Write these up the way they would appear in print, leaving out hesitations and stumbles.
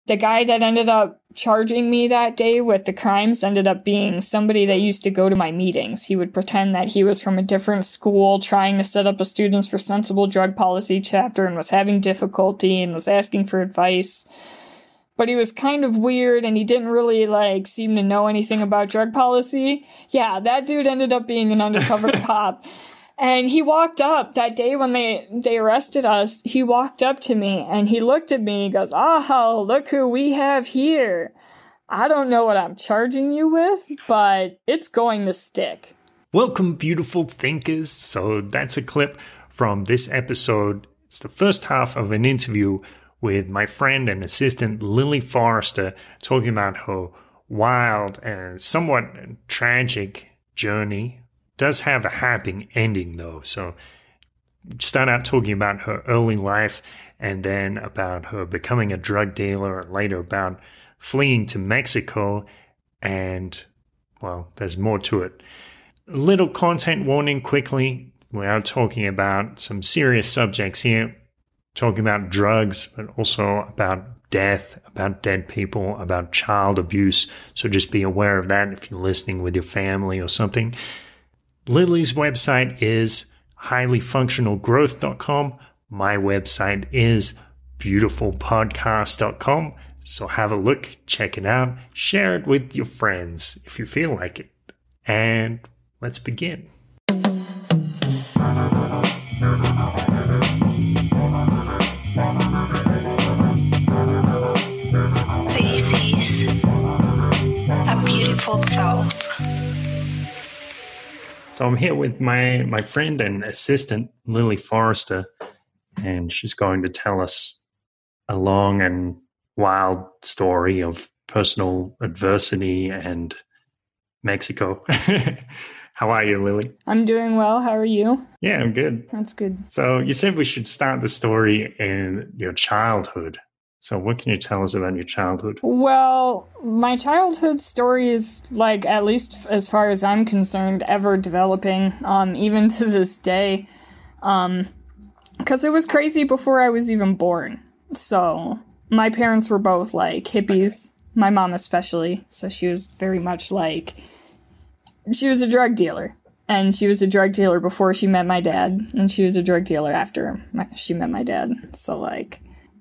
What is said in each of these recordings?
The guy that ended up charging me that day with the crimes ended up being somebody that used to go to my meetings. He would pretend that he was from a different school trying to set up a Students for Sensible Drug Policy chapter and was having difficulty and was asking for advice. But he was kind of weird and he didn't really, seem to know anything about drug policy. Yeah, that dude ended up being an undercover cop. And he walked up that day when they arrested us. He walked up to me and he looked at me. He goes, "Oh, look who we have here. I don't know what I'm charging you with, but it's going to stick." Welcome, beautiful thinkers. So that's a clip from this episode. It's the first half of an interview with my friend and assistant Lily Forrester, talking about her wild and somewhat tragic journey. Does have a happy ending though. So start out talking about her early life and then about her becoming a drug dealer and later about fleeing to Mexico. And, well, there's more to it. Little content warning quickly. We are talking about some serious subjects here. Talking about drugs, but also about death, about dead people, about child abuse. So just be aware of that if you're listening with your family or something. Lily's website is highlyfunctionalgrowth.com. My website is beautifulpodcast.com. So have a look, check it out, share it with your friends if you feel like it. And let's begin. This is a beautiful thought. So I'm here with my friend and assistant, Lily Forrester, and she's going to tell us a long and wild story of personal adversity and Mexico. How are you, Lily? I'm doing well. How are you? Yeah, I'm good. That's good. So you said we should start the story in your childhood. So what can you tell us about your childhood? Well, my childhood story is, at least as far as I'm concerned, ever developing, even to this day. Because it was crazy before I was even born. So my parents were both, hippies. My mom especially. So she was very much she was a drug dealer. And she was a drug dealer before she met my dad. And she was a drug dealer after she met my dad. So,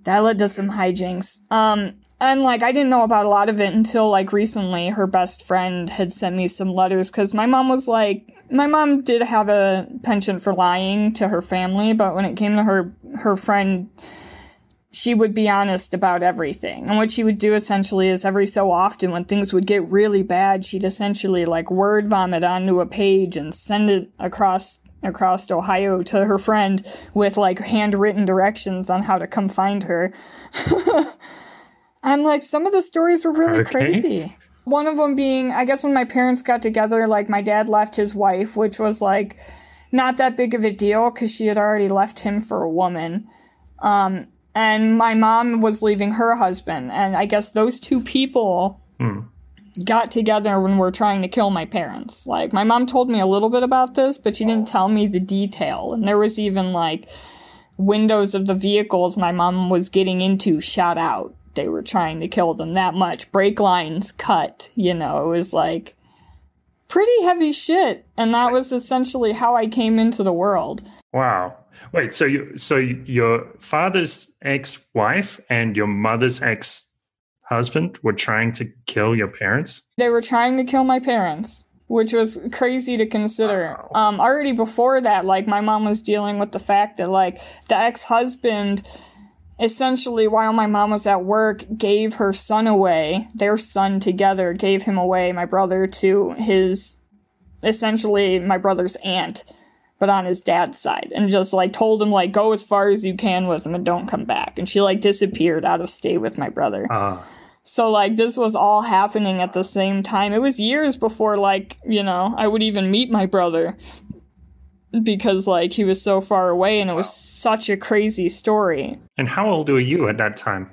that led to some hijinks. And, I didn't know about a lot of it until, recently her best friend had sent me some letters. Because my mom was my mom did have a penchant for lying to her family. But when it came to her friend, she would be honest about everything. And what she would do essentially is every so often when things would get really bad, she'd essentially, word vomit onto a page and send it across Ohio to her friend with handwritten directions on how to come find her. And some of the stories were really crazy. One of them being, I guess when my parents got together, my dad left his wife, which was not that big of a deal because she had already left him for a woman. And my mom was leaving her husband. And I guess those two people got together when we're trying to kill my parents. My mom told me a little bit about this, but she didn't tell me the detail. And there was even, windows of the vehicles my mom was getting into shot out. They were trying to kill them that much. Brake lines cut, it was, pretty heavy shit. And that was essentially how I came into the world. Wow. Wait, so your father's ex-wife and your mother's ex-husband were trying to kill your parents? They were trying to kill my parents, which was crazy to consider. Wow. Already before that, my mom was dealing with the fact that, the ex-husband, essentially, while my mom was at work, gave her son away. Their son together gave him away, my brother, to essentially, my brother's aunt, but on his dad's side, and just told him go as far as you can with him and don't come back. And she disappeared out of state with my brother. So this was all happening at the same time. It was years before I would even meet my brother because he was so far away, and it was such a crazy story. And how old were you at that time?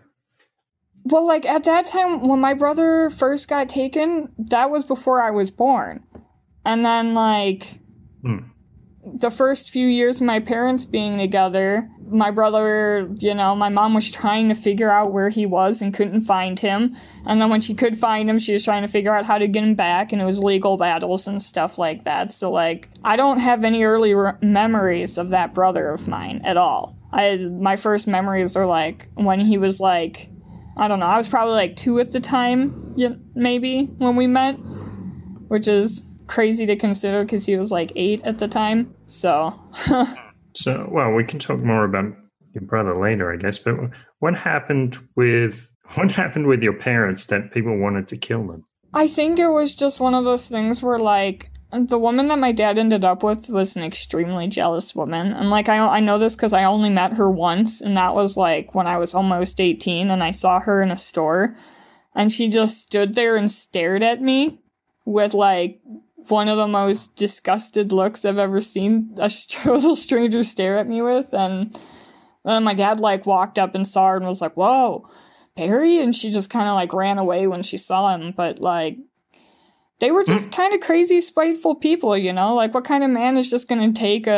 Well, at that time when my brother first got taken, that was before I was born. And then the first few years of my parents being together, my brother, my mom was trying to figure out where he was and couldn't find him. And then when she could find him, she was trying to figure out how to get him back, and it was legal battles and stuff like that. So, like, I don't have any early memories of that brother of mine at all. My first memories are, like, when he was, like, I don't know, I was probably, like, 2 at the time, maybe, when we met, which is crazy to consider because he was, like, 8 at the time. So... So, well, we can talk more about your brother later, I guess. But what happened with your parents that people wanted to kill them? I think it was just one of those things where, like, the woman that my dad ended up with was an extremely jealous woman. And, like, I know this because I only met her once, and that was, like, when I was almost 18, and I saw her in a store. And she just stood there and stared at me with, like, one of the most disgusted looks I've ever seen a total stranger stare at me with. And then my dad, like, walked up and saw her and was like, "Whoa, Barry?" And she just kind of, like, ran away when she saw him. But, like, they were just kind of crazy, spiteful people, Like, what kind of man is just going to take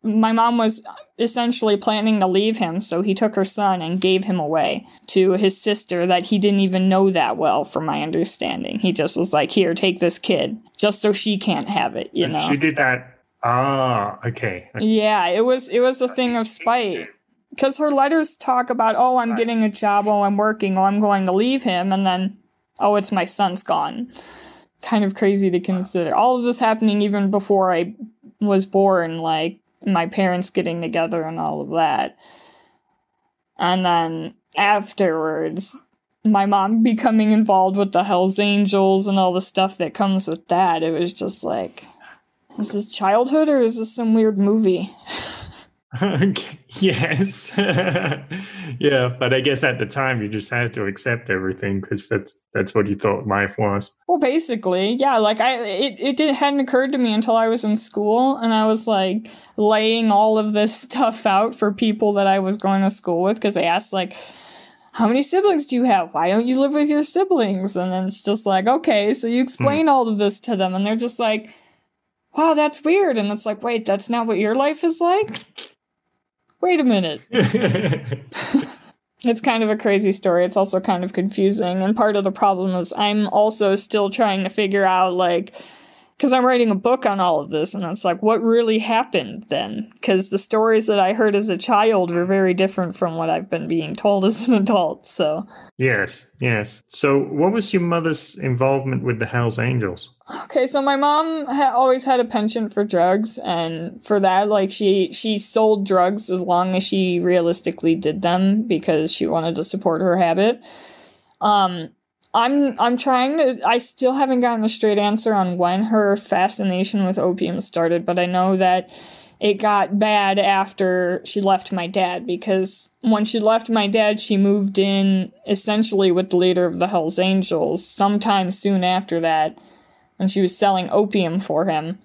my mom was essentially planning to leave him, so he took her son and gave him away to his sister that he didn't even know that well, from my understanding. He just was like, "Here, take this kid," just so she can't have it, She did that. Okay. Yeah, it was a thing of spite. Because her letters talk about, "Oh, I'm getting a job, oh, I'm working, oh, I'm going to leave him," and then, "Oh, it's my son's gone." Kind of crazy to consider. All of this happening even before I was born, like, my parents getting together and all of that. And then afterwards, my mom becoming involved with the Hells Angels and all the stuff that comes with that. It was just like, is this childhood or is this some weird movie? Okay. Yes. Yeah, but I guess at the time you just had to accept everything because that's what you thought life was. Well, basically, yeah. Like, it hadn't occurred to me until I was in school, and I was like laying all of this stuff out for people that I was going to school with, because they asked, like, "How many siblings do you have? Why don't you live with your siblings?" And then it's just like, okay, so you explain all of this to them, and they're just like, "Wow, that's weird." And it's like, wait, that's not what your life is like? Wait a minute. It's kind of a crazy story. It's also kind of confusing. And part of the problem is I'm also still trying to figure out, like, because I'm writing a book on all of this, and it's like, what really happened then? Because the stories that I heard as a child were very different from what I've been being told as an adult, so. Yes. So what was your mother's involvement with the Hells Angels? Okay, so my mom always had a penchant for drugs, and for that, like, she sold drugs as long as she realistically did them, because she wanted to support her habit. I'm trying to, I still haven't gotten a straight answer on when her fascination with opium started, but I know that it got bad after she left my dad, because when she left my dad, she moved in essentially with the leader of the Hells Angels sometime soon after that, and she was selling opium for him,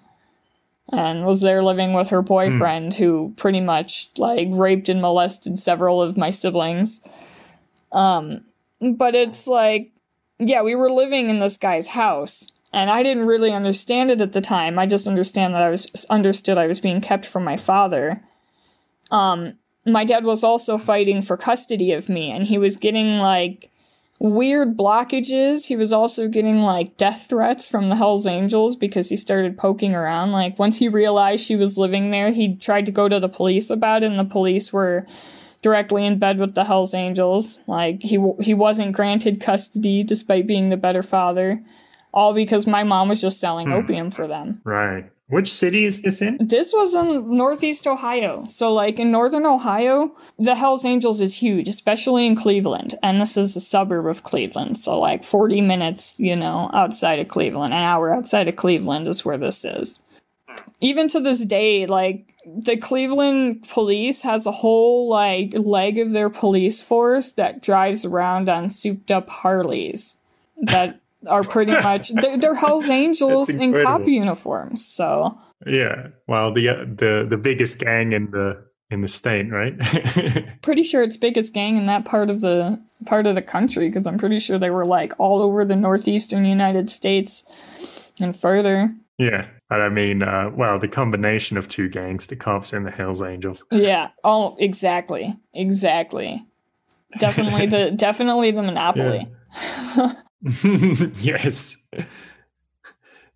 and was there living with her boyfriend, who pretty much, like, raped and molested several of my siblings. But it's like, yeah, we were living in this guy's house, and I didn't really understand it at the time. I just understood I was being kept from my father. My dad was also fighting for custody of me, and he was getting, like, weird blockages. He was also getting, like, death threats from the Hells Angels because he started poking around. Like, once he realized she was living there, he tried to go to the police about it, and the police were directly in bed with the Hells Angels. Like, he wasn't granted custody despite being the better father, all because my mom was just selling opium for them. Right. Which city is this in? This was in Northeast Ohio. So, like, in Northern Ohio, the Hells Angels is huge, especially in Cleveland. And this is a suburb of Cleveland. So, like, 40 minutes, outside of Cleveland, an hour outside of Cleveland is where this is. Even to this day, like, the Cleveland police has a whole, like, leg of their police force that drives around on souped-up Harleys that are pretty much, they're Hells Angels in cop uniforms, so. Yeah, well, the biggest gang in the state, right? Pretty sure it's biggest gang in that part of the country, because I'm pretty sure they were, like, all over the northeastern United States and further. Yeah. But I mean, well, the combination of two gangs, the cops and the Hells Angels. Yeah. Oh, exactly. Exactly. Definitely the monopoly. Yes.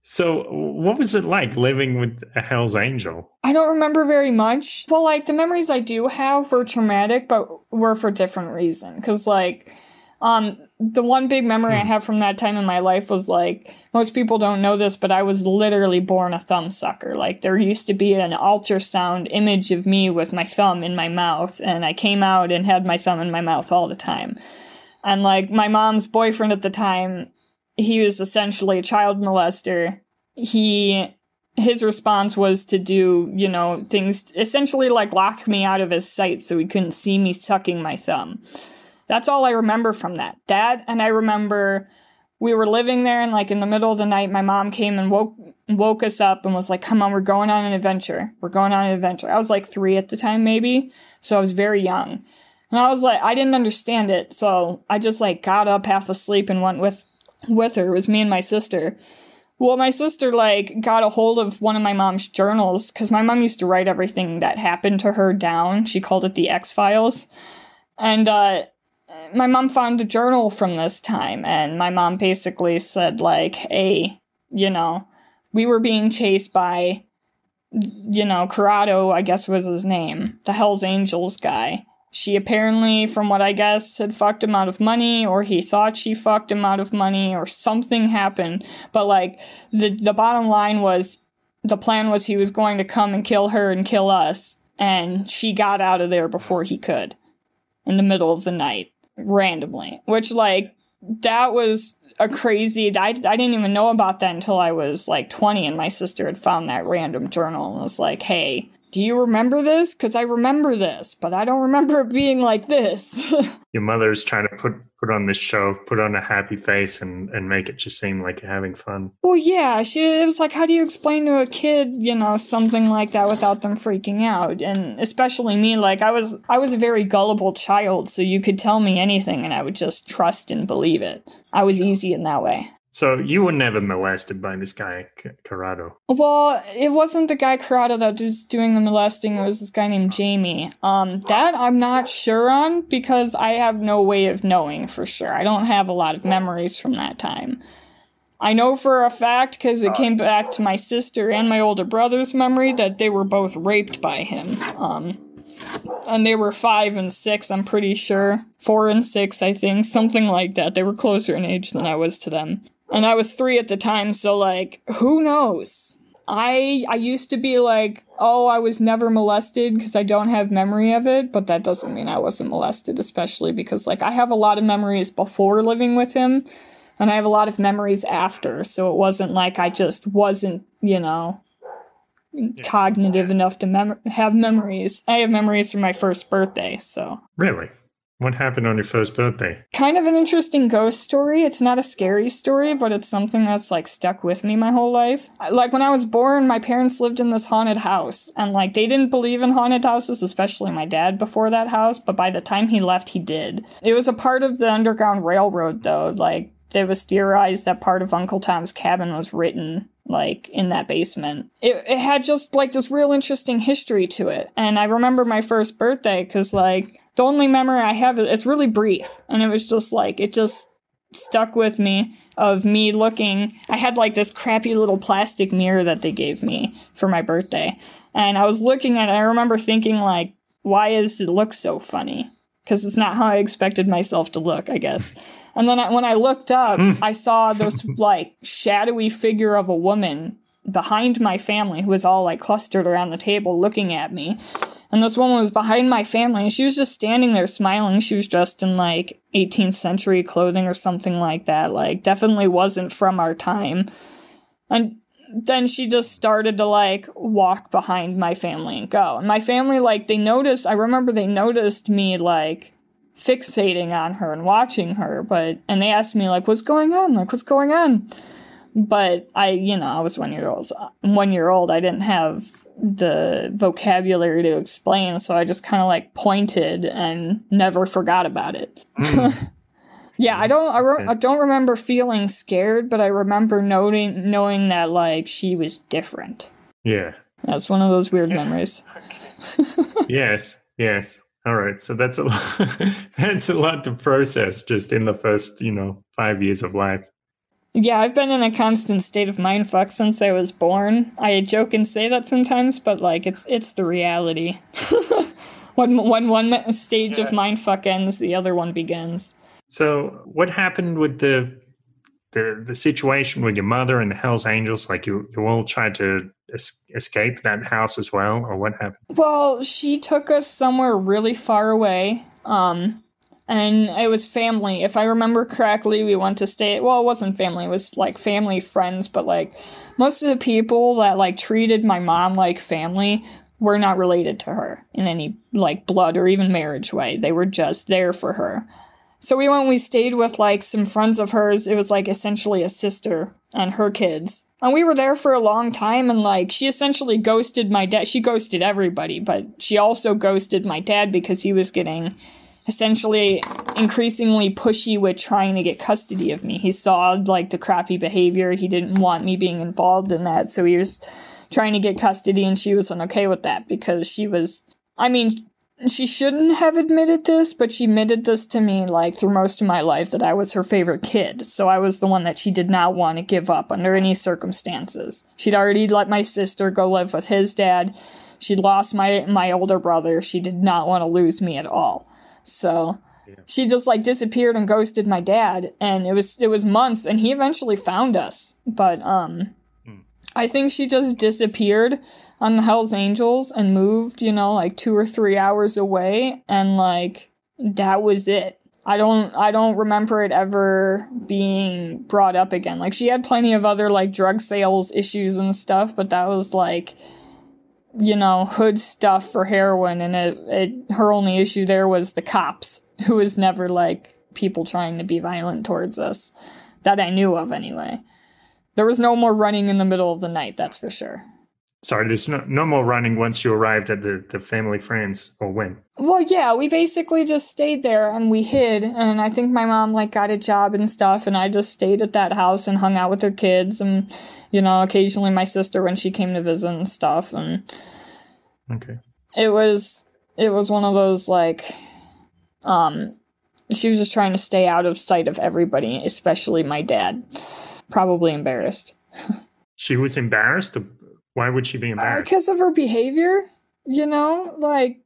So, what was it like living with a Hell's Angel? I don't remember very much. Well, like, the memories I do have were traumatic, but were for different reason. Because, like, the one big memory I have from that time in my life was, like, most people don't know this, but I was literally born a thumb sucker. Like, there used to be an ultrasound image of me with my thumb in my mouth, and I came out and had my thumb in my mouth all the time. And, like, my mom's boyfriend at the time, he was essentially a child molester. His response was to do, you know, things, essentially like lock me out of his sight so he couldn't see me sucking my thumb. That's all I remember from that. And I remember we were living there, and like in the middle of the night, my mom came and woke us up and was like, come on, we're going on an adventure. We're going on an adventure. I was like 3 at the time, maybe. So I was very young. And I was like, I didn't understand it. So I just like got up half asleep and went with her. It was me and my sister. Well, my sister, like, got a hold of one of my mom's journals, because my mom used to write everything that happened to her down. She called it the X-Files. And, my mom found a journal from this time, and my mom basically said, like, hey, you know, we were being chased by, you know, Corrado, I guess was his name, the Hells Angels guy. She apparently, from what I guess, had fucked him out of money, or he thought she fucked him out of money, or something happened. But, like, the bottom line was, the plan was he was going to come and kill her and kill us, and she got out of there before he could, in the middle of the night, randomly. Which, like, that was a crazy... I didn't even know about that until I was, like, 20, and my sister had found that random journal and was like, hey... do you remember this? Because I remember this, but I don't remember it being like this. Your mother's trying to put on this show, put on a happy face and make it just seem like you're having fun. Well, yeah, it was like, how do you explain to a kid, you know, something like that without them freaking out? And especially me, like, I was a very gullible child, so you could tell me anything and I would just trust and believe it. I was easy in that way. So you were never molested by this guy, Corrado? Well, it wasn't the guy Corrado that was doing the molesting. It was this guy named Jamie. That I'm not sure on, because I have no way of knowing for sure. I don't have a lot of memories from that time. I know for a fact, because it came back to my sister and my older brother's memory, that they were both raped by him. And they were 5 and 6, I'm pretty sure. 4 and 6, I think. Something like that. They were closer in age than I was to them. And I was 3 at the time, so, like, who knows? I used to be like, oh, I was never molested because I don't have memory of it, but that doesn't mean I wasn't molested, especially because, like, I have a lot of memories before living with him, and I have a lot of memories after, so it wasn't like I just wasn't, you know, cognitive enough to have memories. I have memories from my first birthday, so. Really? What happened on your first birthday? Kind of an interesting ghost story. It's not a scary story, but it's something that's, like, stuck with me my whole life. Like, when I was born, my parents lived in this haunted house. And, like, they didn't believe in haunted houses, especially my dad before that house. But by the time he left, he did. It was a part of the Underground Railroad, though. Like, it was theorized that part of Uncle Tom's cabin was written, like, in that basement. It had just, like, this real interesting history to it. And I remember my first birthday, because, like, the only memory I have, it's really brief. And it was just, like, it just stuck with me, of me looking. I had, like, this crappy little plastic mirror that they gave me for my birthday. And I was looking at it, and I remember thinking, like, why does it look so funny? Because it's not how I expected myself to look, I guess. And then when I looked up, I saw this, like, shadowy figure of a woman behind my family who was all, like, clustered around the table looking at me. And this woman was behind my family, and she was just standing there smiling. She was dressed in, like, 18th century clothing or something like that. Like, definitely wasn't from our time. And then she just started to, like, walk behind my family and go. And my family, like, I remember they noticed me, like, fixating on her and watching her, and they asked me, like, what's going on? Like, what's going on? But I was 1 year old. 1 year old, I didn't have the vocabulary to explain, so I just kind of, like, pointed and never forgot about it. Yeah, I don't remember feeling scared, but I remember knowing that, like, she was different. Yeah. That's one of those weird memories. Yes. All right. So that's a lot, that's a lot to process just in the first, 5 years of life. Yeah, I've been in a constant state of mindfuck since I was born. I joke and say that sometimes, but like it's the reality. When one stage of mindfuck ends, the other one begins. So, what happened with the situation with your mother and the Hells Angels? Like, you all tried to escape that house as well, or what happened? Well, she took us somewhere really far away. And it was family. If I remember correctly, we went to stay. Well, it wasn't family. It was like family friends. But like most of the people that like treated my mom like family were not related to her in any like blood or even marriage way. They were just there for her. So we stayed with like some friends of hers. It was like essentially a sister and her kids. And we were there for a long time, and like she essentially ghosted my dad. She ghosted everybody, but she also ghosted my dad because he was getting essentially increasingly pushy with trying to get custody of me. He saw like the crappy behavior. He didn't want me being involved in that. So he was trying to get custody, and she wasn't okay with that because she shouldn't have admitted this, but she admitted this to me like through most of my life that I was her favorite kid. So I was the one that she did not want to give up under any circumstances. She'd already let my sister go live with his dad. She'd lost my older brother. She did not want to lose me at all. So she just like disappeared and ghosted my dad, and it was months, and he eventually found us. But I think she just disappeared on the Hells Angels and moved, like 2 or 3 hours away, and like that was it. I don't remember it ever being brought up again. Like she had plenty of other like drug sales issues and stuff, but that was like hood stuff for heroin, and her only issue there was the cops, who was never like people trying to be violent towards us, that I knew of anyway. There was no more running in the middle of the night, that's for sure. Sorry, there's no more running once you arrived at the family friends, or when? Well, yeah, we basically just stayed there and we hid, and I think my mom like got a job and stuff, and I just stayed at that house and hung out with her kids, and occasionally my sister when she came to visit and stuff, and okay. It was one of those like she was just trying to stay out of sight of everybody, especially my dad. Probably embarrassed. She was embarrassed? Why would she be embarrassed? Because of her behavior, like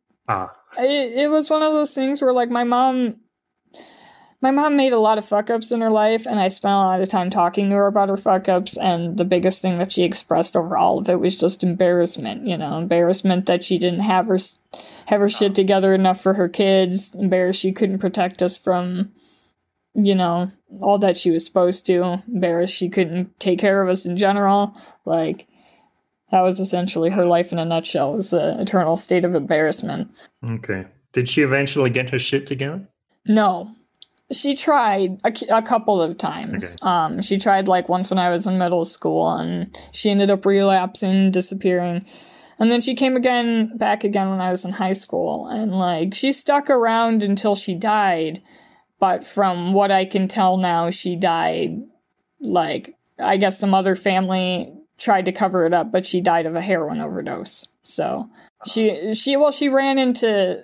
it was one of those things where like my mom made a lot of fuck ups in her life, and I spent a lot of time talking to her about her fuck ups, and the biggest thing that she expressed over all of it was just embarrassment, embarrassment that she didn't have her shit together enough for her kids, embarrassed she couldn't protect us from all that she was supposed to, embarrassed she couldn't take care of us in general. Like that was essentially her life in a nutshell. It was the eternal state of embarrassment. Okay. Did she eventually get her shit together? No. She tried a couple of times. Okay. She tried like once when I was in middle school, and she ended up relapsing, disappearing. And then she came back again when I was in high school. And like she stuck around until she died. But from what I can tell now, she died like, I guess some other family tried to cover it up, but she died of a heroin overdose. So she ran into,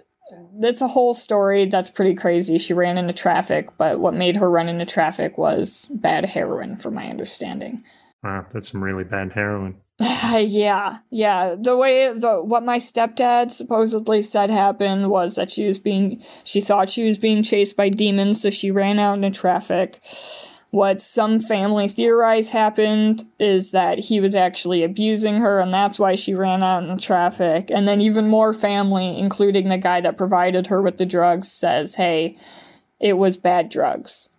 it's a whole story that's pretty crazy. She ran into traffic, but what made her run into traffic was bad heroin, from my understanding. Wow, that's some really bad heroin. Yeah. What my stepdad supposedly said happened was that she thought she was being chased by demons, so she ran out into traffic. What some family theorize happened is that he was actually abusing her, and that's why she ran out in traffic. And then even more family, including the guy that provided her with the drugs, says, hey, it was bad drugs.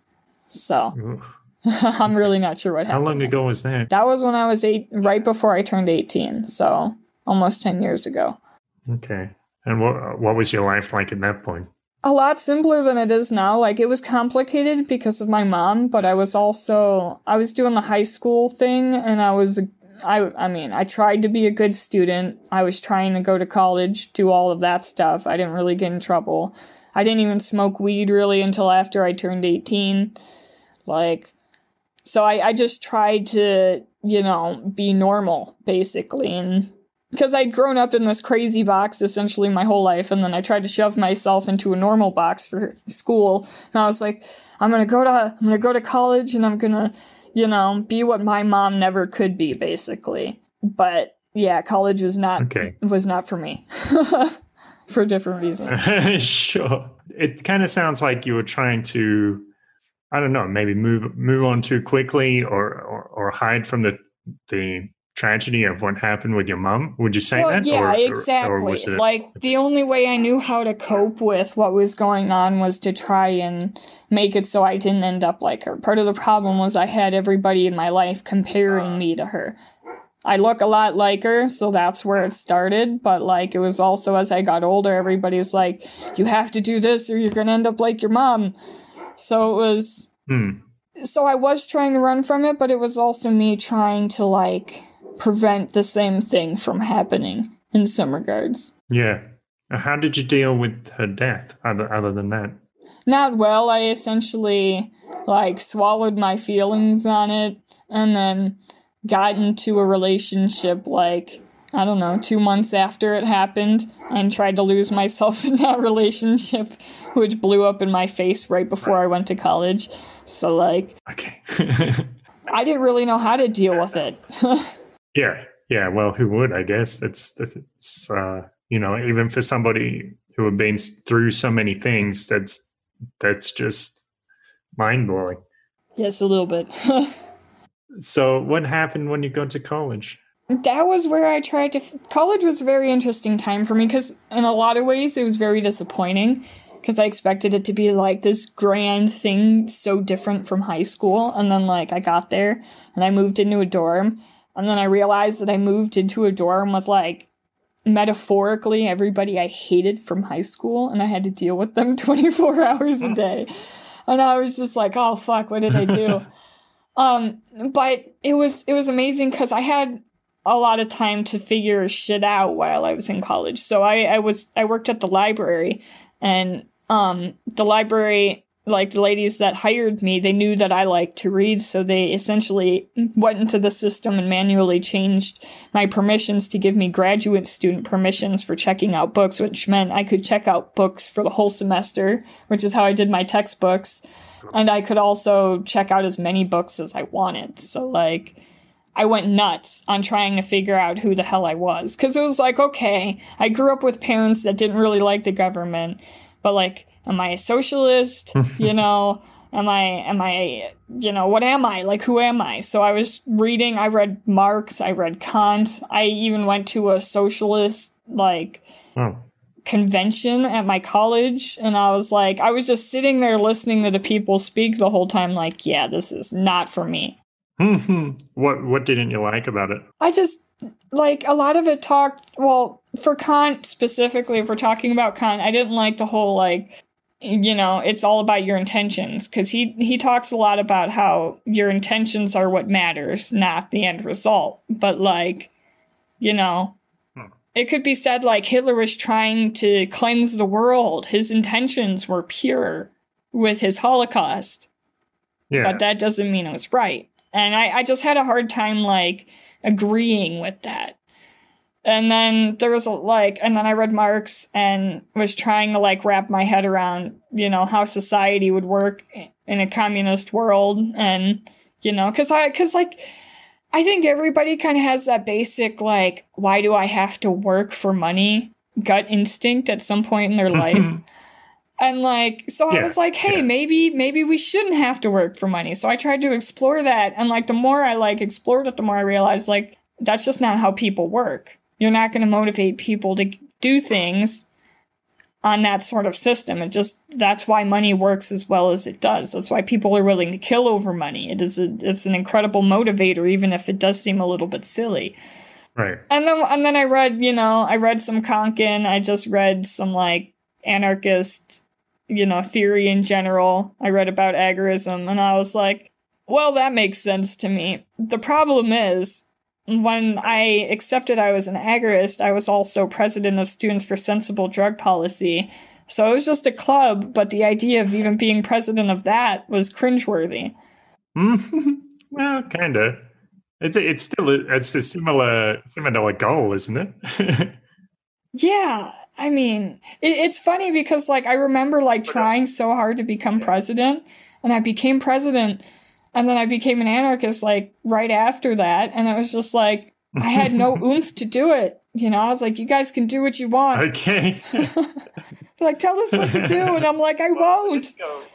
So I'm really not sure what happened. How long ago was that? That was when I was right before I turned 18, so almost 10 years ago. Okay. And what was your life like at that point? A lot simpler than it is now. Like, it was complicated because of my mom, but I was doing the high school thing, and I tried to be a good student. I was trying to go to college, do all of that stuff. I didn't really get in trouble. I didn't even smoke weed really until after I turned 18. Like, so I just tried to, you know, be normal, basically. And because I'd grown up in this crazy box essentially my whole life, and then I tried to shove myself into a normal box for school. And I was like, I'm gonna go to college, and I'm gonna, you know, be what my mom never could be, basically. But yeah, college was not for me. For different reasons. Sure. It kind of sounds like you were trying to, I don't know, maybe move on too quickly or hide from the tragedy of what happened with your mom. Would you say that? Yeah, or exactly. was it, like, the only way I knew how to cope with what was going on was to try and make it so I didn't end up like her. Part of the problem was I had everybody in my life comparing me to her. I look a lot like her, so that's where it started. But, like, it was also as I got older, everybody's like, you have to do this or you're going to end up like your mom. So it was... So I was trying to run from it, but it was also me trying to, like, prevent the same thing from happening in some regards. Yeah. How did you deal with her death, other than that? Not well. I essentially, like, swallowed my feelings on it and then got into a relationship, like, I don't know, 2 months after it happened, and tried to lose myself in that relationship, which blew up in my face right before I went to college. So, like, okay. I didn't really know how to deal with it. Yeah. Well, who would? I guess it's you know, even for somebody who have been through so many things, that's just mind blowing. Yes, a little bit. So what happened when you got to college? That was where I tried to... College was a very interesting time for me because in a lot of ways it was very disappointing because I expected it to be like this grand thing so different from high school. And then, like, I got there and I moved into a dorm. And then I realized that I moved into a dorm with, like, metaphorically everybody I hated from high school. And I had to deal with them 24 hours a day. And I was just like, oh, fuck, what did I do? But it was amazing because I had a lot of time to figure shit out while I was in college. So I worked at the library, and the library, like, the ladies that hired me, they knew that I liked to read, so they essentially went into the system and manually changed my permissions to give me graduate student permissions for checking out books, which meant I could check out books for the whole semester, which is how I did my textbooks. And I could also check out as many books as I wanted. So, like, I went nuts on trying to figure out who the hell I was. Because it was like, okay, I grew up with parents that didn't really like the government. But, like, am I a socialist? You know, am I, you know, what am I? Like, who am I? So I was reading, I read Marx, I read Kant. I even went to a socialist, like... convention at my college, and I was like, I was just sitting there listening to the people speak the whole time, like, yeah, this is not for me. What didn't you like about it? I just, like, a lot of it talked, well, for Kant specifically, if we're talking about Kant, I didn't like the whole, like, you know, it's all about your intentions, because he talks a lot about how your intentions are what matters, not the end result. But, like, you know, it could be said, like, Hitler was trying to cleanse the world. His intentions were pure with his Holocaust. Yeah. But that doesn't mean it was right. And I just had a hard time, like, agreeing with that. And then there was, and then I read Marx and was trying to, like, wrap my head around, you know, how society would work in a communist world. And, you know, because I think everybody kind of has that basic, like, why do I have to work for money gut instinct at some point in their life. And, like, so I was like, hey, maybe we shouldn't have to work for money. So I tried to explore that. And, like, the more I, like, explored it, the more I realized, like, that's just not how people work. You're not going to motivate people to do things on that sort of system. That's why money works as well as it does. That's why people are willing to kill over money. It's an incredible motivator, even if it does seem a little bit silly. Right. And then I read some Konkin. I just read some, like, anarchist, theory in general. I read about agorism, and I was like, well, that makes sense to me. The problem is, when I accepted I was an agorist, I was also president of Students for Sensible Drug Policy, So it was just a club, but the idea of even being president of that was cringeworthy. Well, kind of. It's a similar goal, isn't it? Yeah, I mean, it's funny because like I remember like trying so hard to become president, and I became president, and then I became an anarchist like right after that, and it was just like I had no oomph to do it. You know, I was like, you guys can do what you want. Okay. Like, tell us what to do, and I'm like, I won't.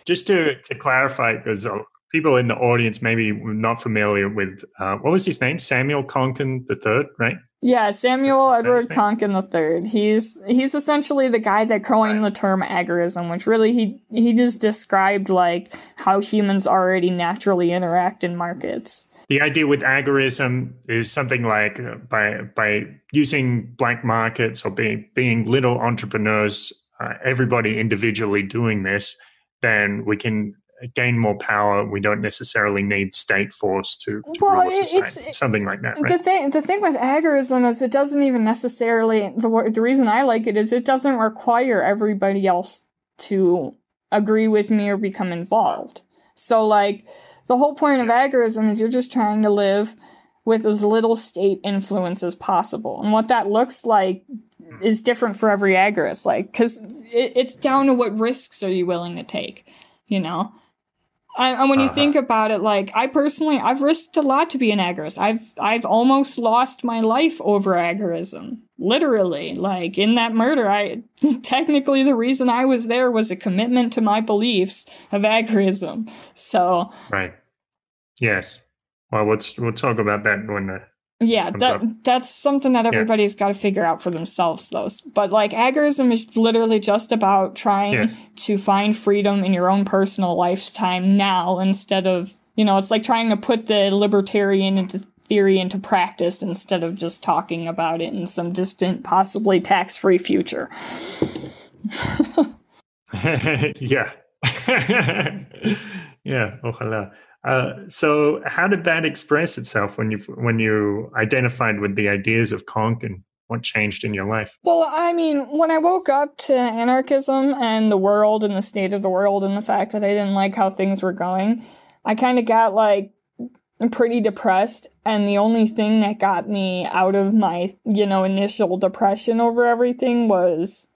Just to clarify, because people in the audience maybe not familiar with what was his name? Samuel Konkin III, right? Yeah, Samuel Edward Konkin III. He's essentially the guy that coined the term agorism, which really he just described like how humans already naturally interact in markets. The idea with agorism is something like by using black markets or being little entrepreneurs, everybody individually doing this, then we can gain more power. We don't necessarily need state force to rule a society. Something like that, right? The thing with agorism is it doesn't even necessarily, the reason I like it is it doesn't require everybody else to agree with me or become involved. So like the whole point of agorism is you're just trying to live with as little state influence as possible. And what that looks like is different for every agorist. Like, because it's down to what risks are you willing to take, you know? And when you think about it, like I've risked a lot to be an agorist. I've almost lost my life over agorism. Literally, like in that murder, technically the reason I was there was a commitment to my beliefs of agorism. So right, yes. Well, we'll talk about that when. Yeah, that's something that everybody's got to figure out for themselves, though. But like agorism is literally just about trying to find freedom in your own personal lifetime now, instead of, you know, it's like trying to put the libertarian theory into practice instead of just talking about it in some distant, possibly tax-free future. Yeah. Yeah, ojalá. So how did that express itself when you identified with the ideas of Konkin? What changed in your life? Well, I mean, when I woke up to anarchism and the world and the state of the world and the fact that I didn't like how things were going, I kind of got like pretty depressed. And the only thing that got me out of my, you know, initial depression over everything was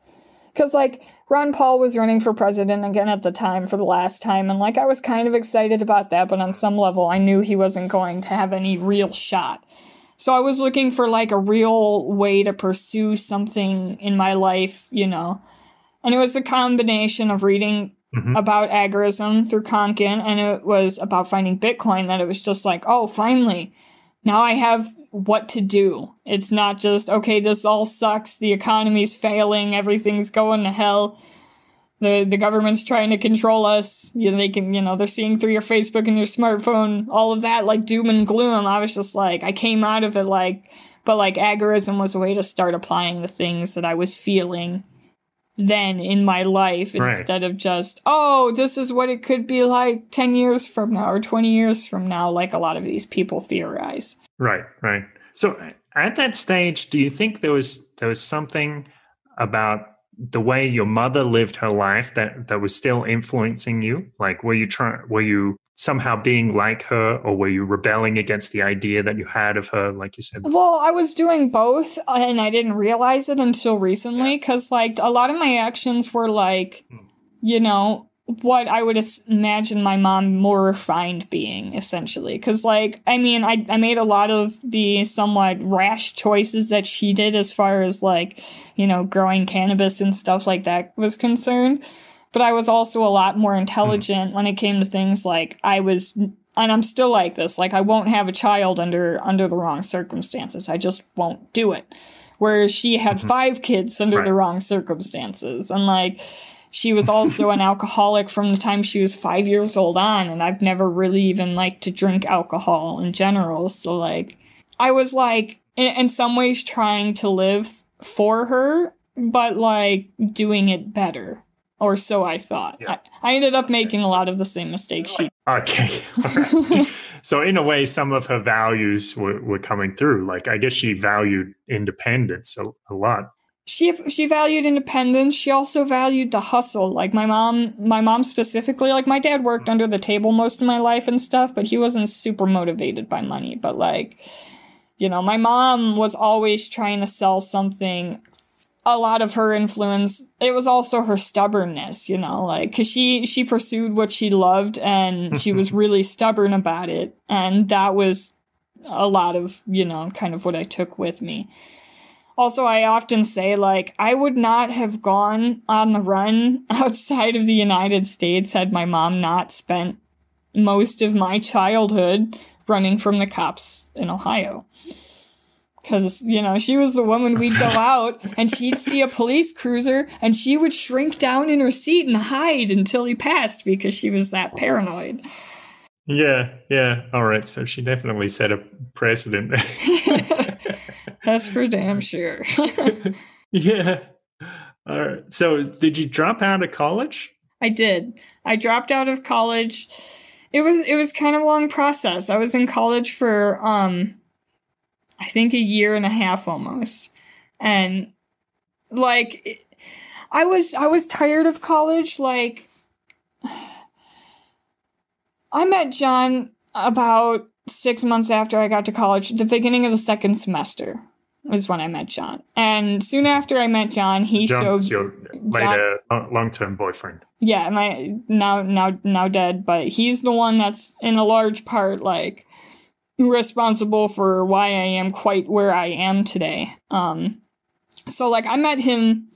because like Ron Paul was running for president again at the time for the last time, and like I was kind of excited about that, but on some level I knew he wasn't going to have any real shot. So I was looking for like a real way to pursue something in my life, you know. And it was a combination of reading about agorism through Konkin, and it was about finding Bitcoin, that it was just like, oh, finally, now I have what to do. It's not just, okay, this all sucks, the economy's failing, everything's going to hell, the government's trying to control us, they can, they're seeing through your Facebook and your smartphone, all of that, like, doom and gloom. I was just like, I came out of it but agorism was a way to start applying the things that I was feeling then in my life, instead of just, oh, this is what it could be like 10 years from now or 20 years from now, like a lot of these people theorize. Right. So at that stage, do you think there was something about the way your mother lived her life that was still influencing you? Like, were you somehow being like her, or were you rebelling against the idea that you had of her, like you said? Well, I was doing both, and I didn't realize it until recently, because like a lot of my actions were like, what I would imagine my mom more refined being, essentially. Because, like, I mean, I made a lot of the somewhat rash choices that she did as far as, like, growing cannabis and stuff like that was concerned. But I was also a lot more intelligent when it came to things like and I'm still like this, like, I won't have a child under the wrong circumstances. I just won't do it. Whereas she had 5 kids under the wrong circumstances. And, like, she was also an alcoholic from the time she was 5 years old on, and I've never really even liked to drink alcohol in general. So, like, I was, like, in some ways trying to live for her, but, like, doing it better. Or so I thought. Yeah. I ended up making a lot of the same mistakes she did. Okay. All right. So, in a way, some of her values were coming through. Like, I guess she valued independence a lot. She valued independence. She also valued the hustle. Like my mom specifically, like my dad worked under the table most of my life and stuff, but he wasn't super motivated by money. But like, you know, my mom was always trying to sell something. A lot of her influence, it was also her stubbornness, you know, like, because she pursued what she loved and she was really stubborn about it. And that was a lot of, you know, kind of what I took with me. Also, I often say, like, I would not have gone on the run outside of the United States had my mom not spent most of my childhood running from the cops in Ohio. Because, you know, she was the woman we'd go out and she'd see a police cruiser and she would shrink down in her seat and hide until he passed because she was that paranoid. Yeah. All right. So she definitely set a precedent. That's for damn sure. Yeah. All right. So did you drop out of college? I did. I dropped out of college. It was kind of a long process. I was in college for, I think a year and a half almost. And like, I was tired of college. Like, I met John about 6 months after I got to college. The beginning of the second semester was when I met John. And soon after I met John, John's your later long-term boyfriend. Yeah, my now dead, but he's the one that's in a large part like responsible for why I am quite where I am today. So like I met him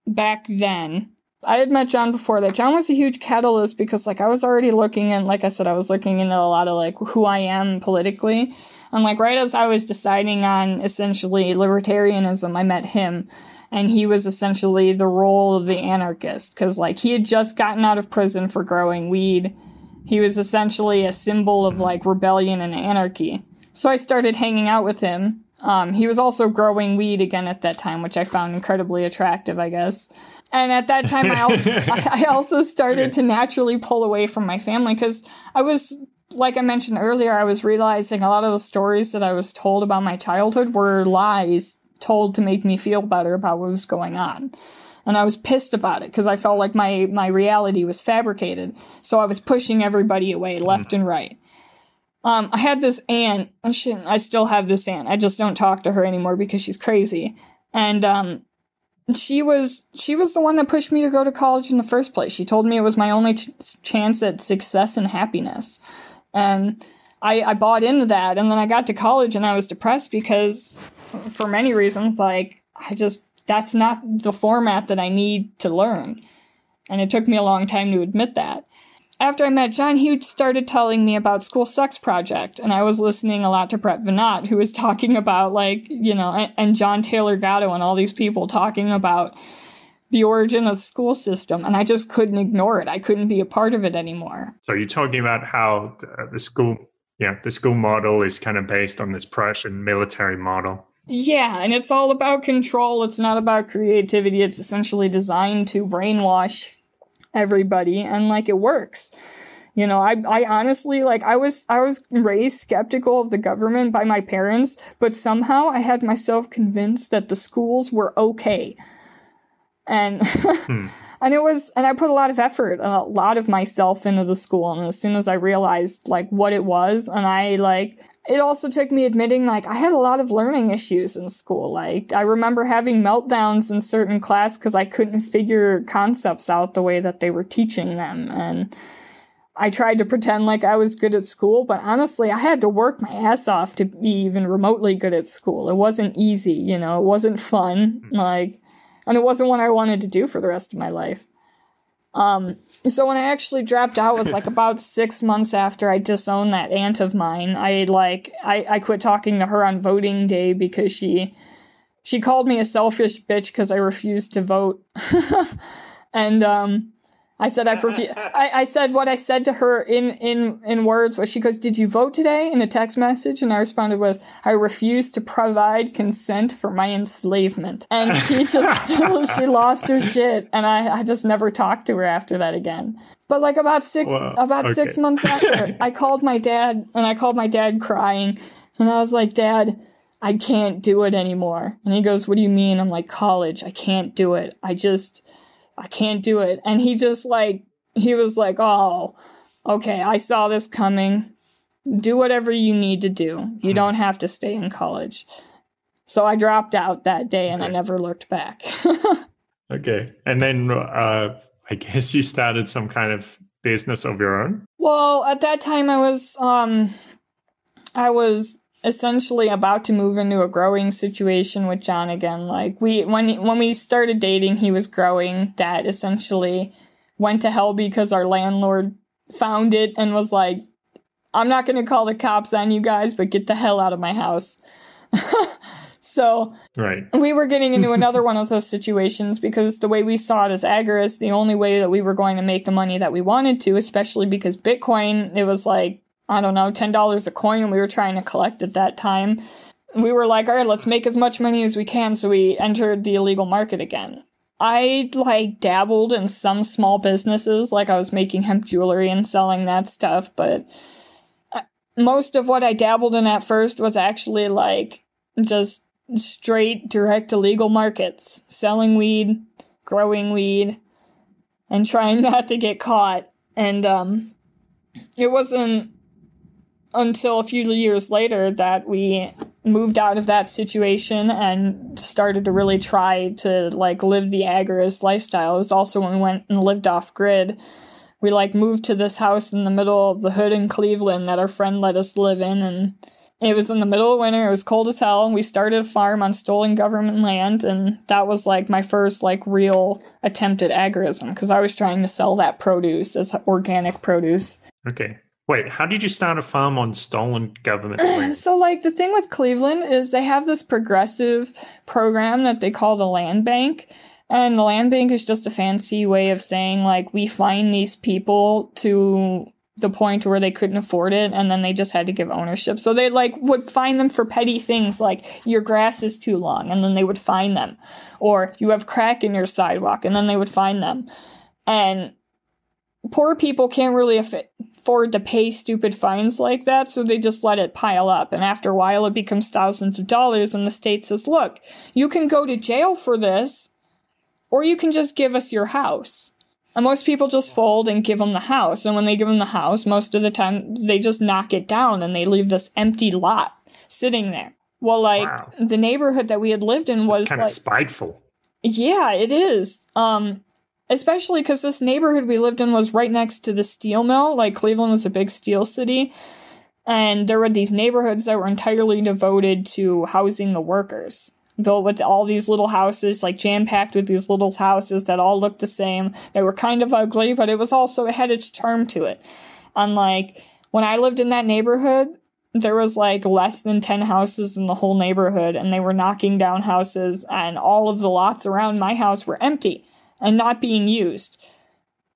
back then. I had met John before that. John was a huge catalyst because like I was already looking, and like I said, I was looking into a lot of like who I am politically. And like right as I was deciding on essentially libertarianism, I met him. And he was essentially the role of the anarchist because like he had just gotten out of prison for growing weed. He was essentially a symbol of like rebellion and anarchy. So I started hanging out with him. He was also growing weed again at that time, which I found incredibly attractive, I guess. And at that time, I also started to naturally pull away from my family because I was, like I mentioned earlier, I was realizing a lot of the stories that I was told about my childhood were lies told to make me feel better about what was going on. And I was pissed about it because I felt like my reality was fabricated. So I was pushing everybody away left and right. I had this aunt. I still have this aunt. I just don't talk to her anymore because she's crazy. And she was the one that pushed me to go to college in the first place. She told me it was my only chance at success and happiness. And I bought into that. And then I got to college and I was depressed because for many reasons, like that's not the format that I need to learn. And it took me a long time to admit that. After I met John, he started telling me about School Sex Project, and I was listening a lot to Brett Veinotte, who was talking about, like, you know, and John Taylor Gatto and all these people talking about the origin of the school system, and I just couldn't ignore it. I couldn't be a part of it anymore. So you're talking about how the school model is kind of based on this Prussian military model. Yeah, and it's all about control. It's not about creativity. It's essentially designed to brainwash everybody, and like it works. You know, I honestly, like, I was raised skeptical of the government by my parents, but somehow I had myself convinced that the schools were okay. And and I put a lot of effort and a lot of myself into the school, and as soon as I realized like what it was, and it also took me admitting, like, I had a lot of learning issues in school. Like, I remember having meltdowns in certain class because I couldn't figure concepts out the way that they were teaching them. And I tried to pretend like I was good at school, but honestly, I had to work my ass off to be even remotely good at school. It wasn't easy, you know, it wasn't fun, and it wasn't what I wanted to do for the rest of my life. So when I actually dropped out was like about 6 months after I disowned that aunt of mine. I quit talking to her on voting day because she called me a selfish bitch because I refused to vote. And I said I said what I said to her in words was, she goes, "Did you vote today?" in a text message, and I responded with, "I refuse to provide consent for my enslavement." And she she lost her shit, and I just never talked to her after that again. But like about 6 months after, I called my dad crying, and I was like, "Dad, I can't do it anymore. And he goes, what do you mean? I'm like, college. I can't do it. I can't do it. And he was like, oh, okay, I saw this coming. Do whatever you need to do. You don't have to stay in college. So I dropped out that day and I never looked back. Okay. And then I guess you started some kind of business of your own? Well, at that time I was essentially about to move into a growing situation with John again. Like when we started dating, he was growing. That essentially went to hell because our landlord found it and was like, I'm not going to call the cops on you guys, but get the hell out of my house. So we were getting into another one of those situations because the way we saw it as agorists, the only way that we were going to make the money that we wanted to, especially because Bitcoin, it was like, I don't know, $10 a coin, and we were trying to collect at that time. We were like, all right, let's make as much money as we can. So we entered the illegal market again. I dabbled in some small businesses, like I was making hemp jewelry and selling that stuff, but most of what I dabbled in at first was actually just straight direct illegal markets, selling weed, growing weed, and trying not to get caught. And it wasn't until a few years later that we moved out of that situation and started to really try to live the agorist lifestyle. It was also when we went and lived off grid. We moved to this house in the middle of the hood in Cleveland that our friend let us live in, and it was in the middle of winter. It was cold as hell, and we started a farm on stolen government land, and that was my first real attempt at agorism, because I was trying to sell that produce as organic produce. Okay. Wait, how did you start a farm on stolen government land? So, the thing with Cleveland is they have this progressive program that they call the land bank. And the land bank is just a fancy way of saying, we find these people to the point where they couldn't afford it, and then they just had to give ownership. So they, would fine them for petty things, your grass is too long, and then they would fine them. Or you have crack in your sidewalk, and then they would fine them. And poor people can't really afford to pay stupid fines like that, so they just let it pile up. And after a while, it becomes thousands of dollars, and the state says, look, you can go to jail for this, or you can just give us your house. And most people just fold and give them the house. And when they give them the house, most of the time, they just knock it down and they leave this empty lot sitting there. Well, wow. The neighborhood that we had lived in was kind of spiteful. Yeah, it is. Especially because this neighborhood we lived in was right next to the steel mill. Cleveland was a big steel city. And there were these neighborhoods that were entirely devoted to housing the workers. Built with all these little houses, jam-packed with these little houses that all looked the same. They were kind of ugly, but it had its charm to it. And, when I lived in that neighborhood, there was, less than 10 houses in the whole neighborhood, and they were knocking down houses, and all of the lots around my house were empty and not being used.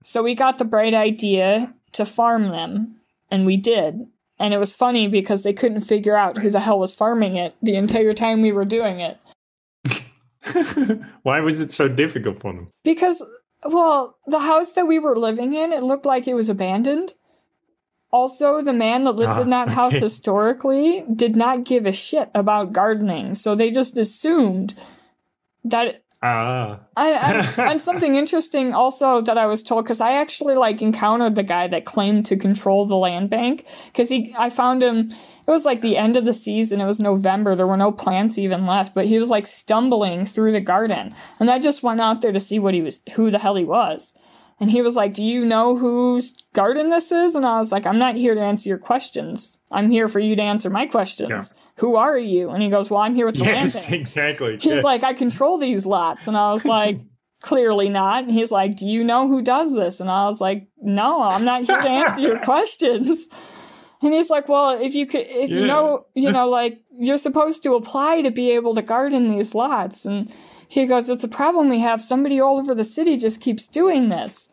So we got the bright idea to farm them, and we did. And it was funny because they couldn't figure out who the hell was farming it the entire time we were doing it. Why was it so difficult for them? Because, the house that we were living in, it looked like it was abandoned. Also, the man that lived in that house historically did not give a shit about gardening. So they just assumed that... And something interesting also that I was told, because I actually encountered the guy that claimed to control the land bank, because I found him, it was the end of the season, it was November, there were no plants even left, but he was stumbling through the garden, and I just went out there to see who the hell he was. And he was like, do you know whose garden this is? And I was like, I'm not here to answer your questions. I'm here for you to answer my questions. Yeah. Who are you? And he goes, well, I'm here with the land bank. Yes, exactly. He's like, I control these lots. And I was like, clearly not. And he's like, do you know who does this? And I was like, no, I'm not here to answer your questions. And he's like, well, you know, you're supposed to apply to be able to garden these lots. And he goes, it's a problem we have. Somebody all over the city just keeps doing this.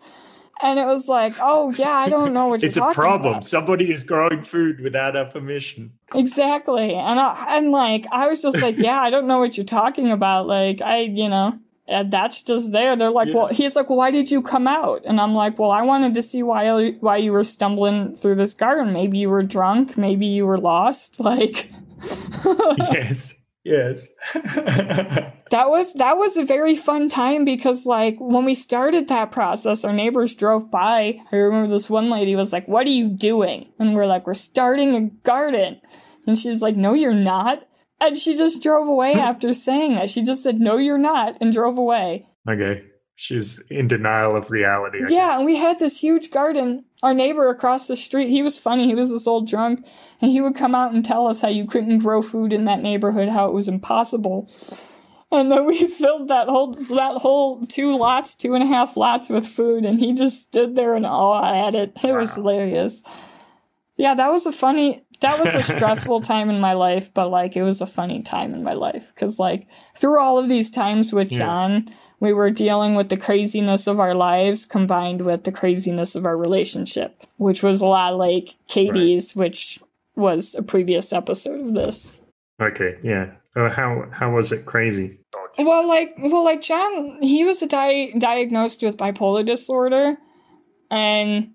And it was like, oh, yeah, I don't know what you're talking about. It's a problem. Somebody is growing food without our permission. Exactly. And I was just like, yeah, I don't know what you're talking about. That's just there. They're like, well, he's like, well, why did you come out? And I'm like, well, I wanted to see why you were stumbling through this garden. Maybe you were drunk. Maybe you were lost. Yes. Yes. That was a very fun time because, like, when we started that process, our neighbors drove by. I remember this one lady was like, "What are you doing?" And we're like, "We're starting a garden." And she's like, "No, you're not." And she just drove away after saying that. She just said, "No, you're not," and drove away. Okay. She's in denial of reality, I Yeah, guess. and we had this huge garden. Our neighbor across the street, he was funny. He was this old drunk, and he would come out and tell us how you couldn't grow food in that neighborhood, how it was impossible. And then we filled that whole 2.5 lots with food, and he just stood there in awe at it. It was hilarious. Yeah, that was a stressful time in my life, but, like, it was a funny time in my life. Because, like, through all of these times with John, we were dealing with the craziness of our lives combined with the craziness of our relationship, which was a lot like Katie's, which was a previous episode of this. Okay, yeah. How was it crazy? Well, like John, he was diagnosed with bipolar disorder, and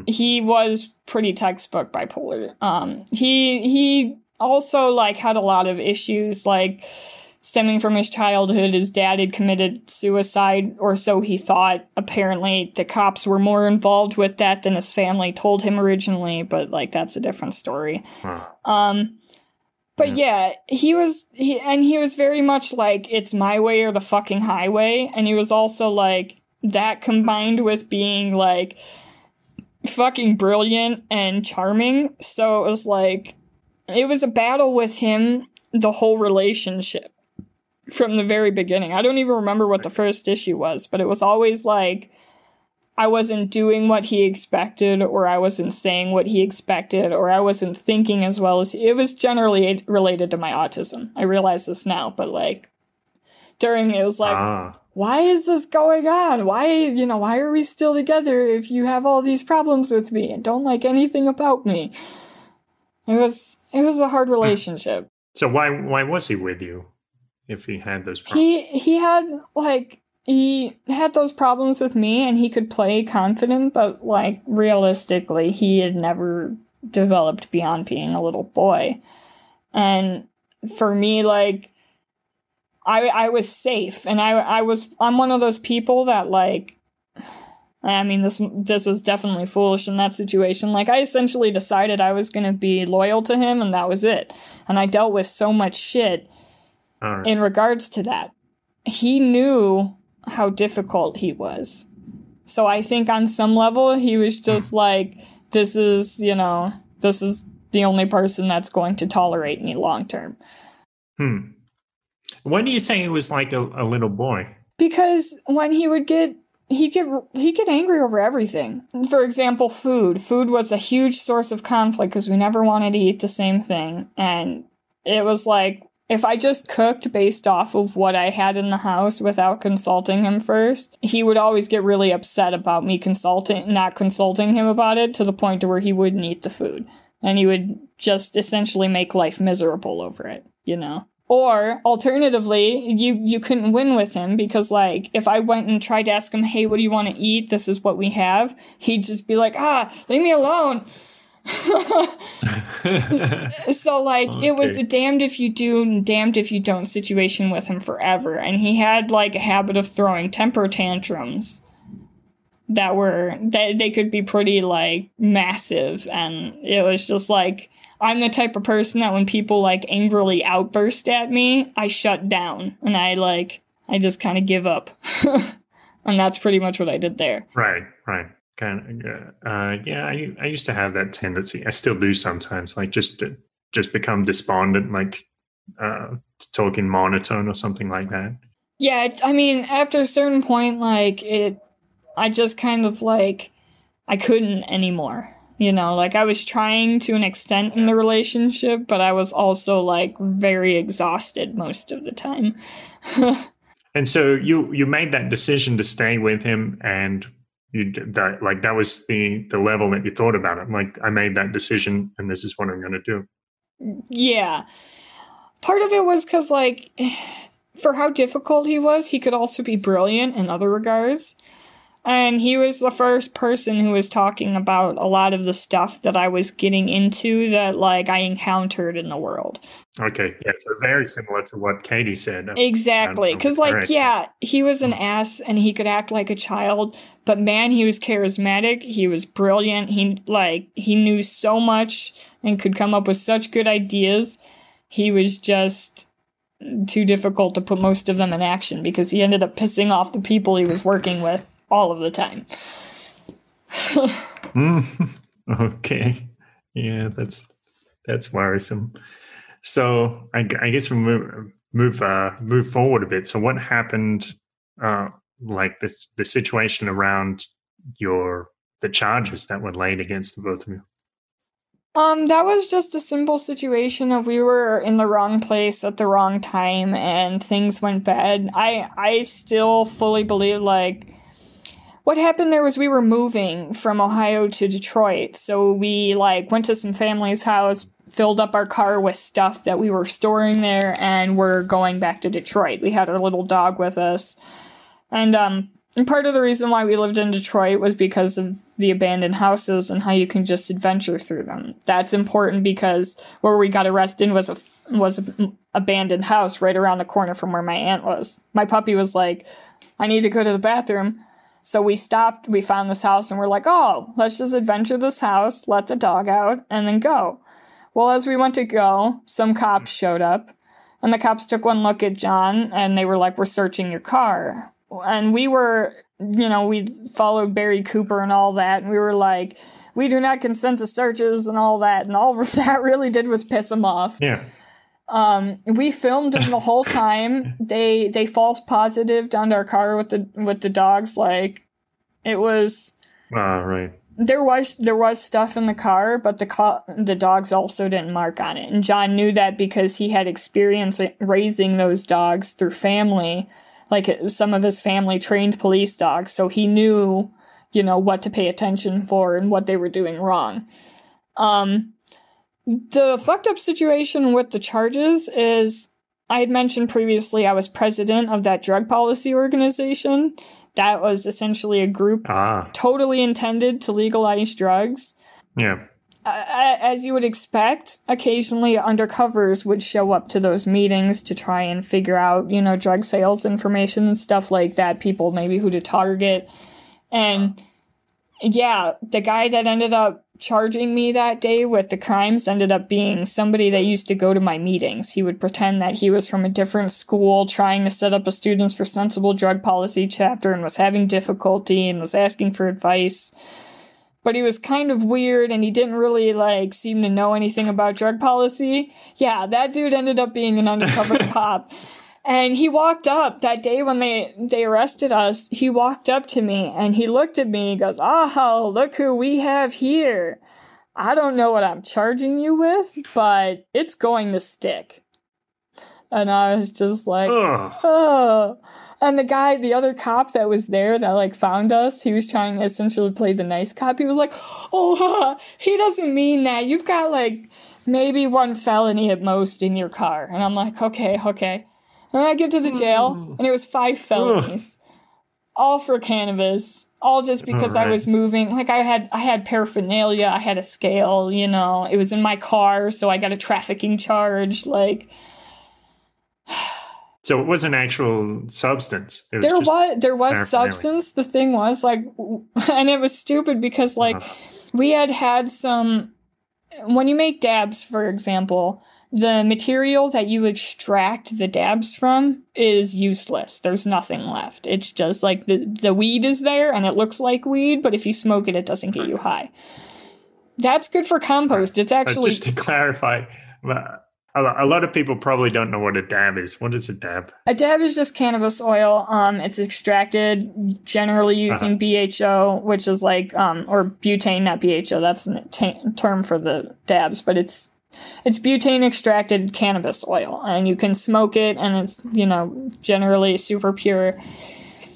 he was pretty textbook bipolar. He also, like, had a lot of issues, like, stemming from his childhood. His dad had committed suicide, or so he thought. Apparently, the cops were more involved with that than his family told him originally, but, like, that's a different story. But yeah, he was very much like, it's my way or the fucking highway. And he was also like, that combined with being, like, fucking brilliant and charming. So it was like, it was a battle with him, the whole relationship from the very beginning. I don't even remember what the first issue was, but it was always like, I wasn't doing what he expected, or I wasn't saying what he expected, or I wasn't thinking as well as it was generally related to my autism. I realize this now, but, like, during it was like, why is this going on? Why are we still together if you have all these problems with me and don't like anything about me? It was a hard relationship. So why was he with you if he had those problems? He had those problems with me, and he could play confident, but, like, realistically, he had never developed beyond being a little boy. And for me, like, I was safe, and I'm one of those people that, like, I mean, this was definitely foolish in that situation. Like, I essentially decided I was going to be loyal to him, and that was it. And I dealt with so much shit in regards to that. He knew how difficult he was. So I think on some level, he was just like, this is the only person that's going to tolerate me long term. When do you say he was like a little boy? Because when he'd get angry over everything. For example, food. Food was a huge source of conflict because we never wanted to eat the same thing. And it was like, if I just cooked based off of what I had in the house without consulting him first, he would always get really upset about me not consulting him about it, to the point to where he wouldn't eat the food. And he would just essentially make life miserable over it, you know? Or, alternatively, you couldn't win with him because, like, if I went and tried to ask him, hey, what do you want to eat? This is what we have. He'd just be like, leave me alone. So, like, it was a damned if you do and damned if you don't situation with him forever. And he had, like, a habit of throwing temper tantrums that they could be pretty, like, massive. And it was just like, I'm the type of person that when people, like, angrily outburst at me, I shut down. And I just kind of give up. And that's pretty much what I did there. Right. Kind of, yeah, I used to have that tendency. I still do sometimes, like, just become despondent, like, talking monotone or something like that. Yeah, I mean, after a certain point, like, I just kind of, like, I couldn't anymore. You know, like, I was trying to an extent in the relationship, but I was also, like, very exhausted most of the time. And so you made that decision to stay with him, and that was the level that you thought about it. Like, I made that decision, and this is what I'm going to do. Yeah. Part of it was because, like, for how difficult he was, he could also be brilliant in other regards. And he was the first person who was talking about a lot of the stuff that I was getting into that, like, I encountered in the world. Okay, yeah, so very similar to what Katie said. Exactly, because, like, yeah, he was an ass and he could act like a child, but man, he was charismatic, he was brilliant, he knew so much and could come up with such good ideas. He was just too difficult to put most of them in action because he ended up pissing off the people he was working with all of the time. Okay. Yeah, that's worrisome. So I guess we'll move forward a bit. So what happened, like the situation around the charges that were laid against the both of you? That was just a simple situation of we were in the wrong place at the wrong time and things went bad. I still fully believe, like, what happened there was we were moving from Ohio to Detroit. So we, like, went to some family's house, filled up our car with stuff that we were storing there, and we're going back to Detroit. We had our little dog with us. And part of the reason why we lived in Detroit was because of the abandoned houses and how you can just adventure through them. That's important because where we got arrested was an abandoned house right around the corner from where my aunt was. My puppy was like, I need to go to the bathroom. So we stopped, we found this house, and we're like, oh, let's just adventure this house, let the dog out, and then go. Well, as we went to go, some cops showed up, and the cops took one look at John, and they were like, we're searching your car. And we were, we followed Barry Cooper and all that, and we were like, we do not consent to searches and all that, and all that really did was piss them off. Yeah. We filmed them the whole time. They false positived on our car with the dogs. Like, it was. Right. There was stuff in the car, but the dogs also didn't mark on it. And John knew that because he had experience raising those dogs through family, like some of his family trained police dogs. So he knew, what to pay attention for and what they were doing wrong. The fucked up situation with the charges is, I had mentioned previously I was president of that drug policy organization. That was essentially a group totally intended to legalize drugs. Yeah. As you would expect, occasionally undercovers would show up to those meetings to try and figure out, drug sales information and stuff like that, people maybe who to target. And yeah, the guy that ended up charging me that day with the crimes ended up being somebody that used to go to my meetings. He would pretend that he was from a different school trying to set up a Students for Sensible Drug Policy chapter and was having difficulty and was asking for advice. But he was kind of weird and he didn't really, seem to know anything about drug policy. Yeah, that dude ended up being an undercover cop. And he walked up that day when they arrested us. He walked up to me and he looked at me. He goes, "Oh, look who we have here. I don't know what I'm charging you with, but it's going to stick." And I was just like, oh. And the other cop that was there that found us, he was trying to essentially play the nice cop. He was like, "Oh, he doesn't mean that. You've got maybe one felony at most in your car." And I'm like, okay. And I get to the jail, and it was 5 felonies, all for cannabis, all just because I was moving. I had paraphernalia, I had a scale, it was in my car, so I got a trafficking charge, So it was an actual substance. There was substance. The thing was, and it was stupid because, we had some, when you make dabs, for example, the material that you extract the dabs from is useless. There's nothing left. It's just the weed is there and it looks like weed, but if you smoke it, it doesn't get you high. That's good for compost. It's actually... Just to clarify, a lot of people probably don't know what a dab is. What is a dab? A dab is just cannabis oil. It's extracted generally using BHO, which is or butane, not BHO. That's a term for the dabs, but it's butane extracted cannabis oil, and you can smoke it, and it's, generally super pure.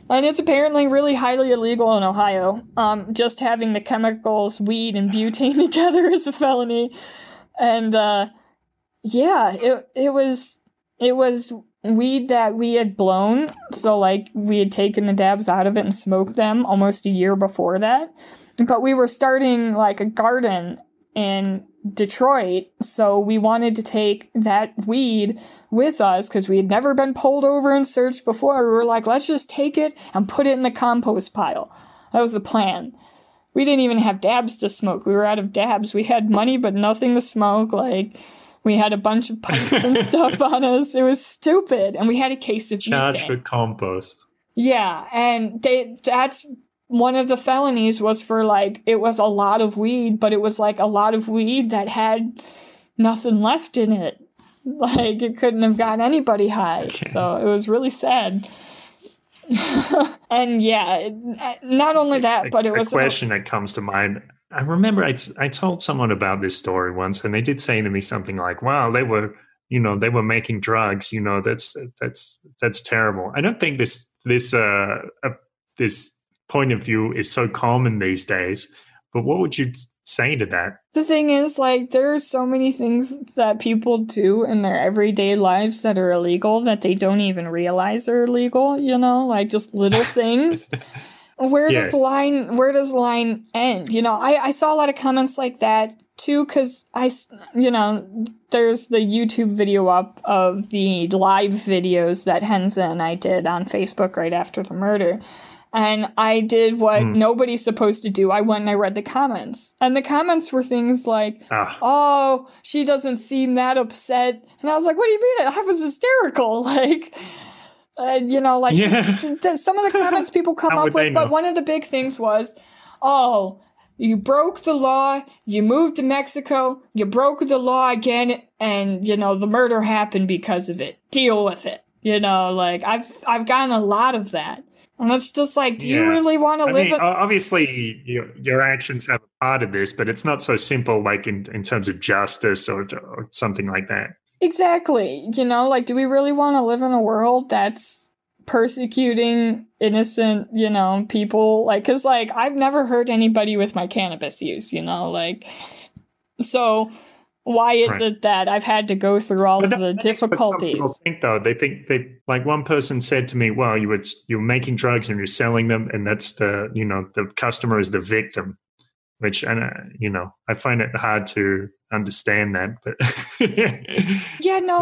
And it's apparently really highly illegal in Ohio. Just having the chemicals, weed and butane together is a felony. And, it was weed that we had blown. So, like, we had taken the dabs out of it and smoked them almost a year before that. But we were starting, like, a garden in Detroit, so we wanted to take that weed with us because we had never been pulled over and searched before. We were like, let's just take it and put it in the compost pile. That was the plan. We didn't even have dabs to smoke. We were out of dabs. We had money, but nothing to smoke. Like, we had a bunch of pipes and stuff on us. It was stupid. And we had a case of charge for compost. Yeah, and that's one of the felonies was for, like, it was a lot of weed, but it was, like, a lot of weed that had nothing left in it. Like, it couldn't have got anybody high. Okay. So it was really sad. And, yeah, not only that, but it was... A question that comes to mind. I remember I told someone about this story once, and they did say to me something like, wow, they were making drugs. That's terrible. I don't think this point of view is so common these days, but what would you say to that? The thing is, like, there are so many things that people do in their everyday lives that are illegal that they don't even realize are illegal, like just little things. Where does the line end? I saw a lot of comments like that too, because there's the YouTube video up of the live videos that Henza and I did on Facebook right after the murder. And I did what nobody's supposed to do. I went and I read the comments. And the comments were things like, oh, she doesn't seem that upset. And I was like, what do you mean? I was hysterical. Like, some of the comments people come up with. But one of the big things was, oh, you broke the law, you moved to Mexico, you broke the law again, and, the murder happened because of it. Deal with it. I've gotten a lot of that. And it's just like, do you really want to live? Obviously, your actions have a part of this, but it's not so simple, like in terms of justice or something like that. Exactly. Do we really want to live in a world that's persecuting innocent, people? Like, because, like, I've never hurt anybody with my cannabis use, so why is it that I've had to go through all of the difficulties? Some people think, though, they think like one person said to me, well, you're making drugs and you're selling them, and that's the customer is the victim, which, I find it hard to understand that, but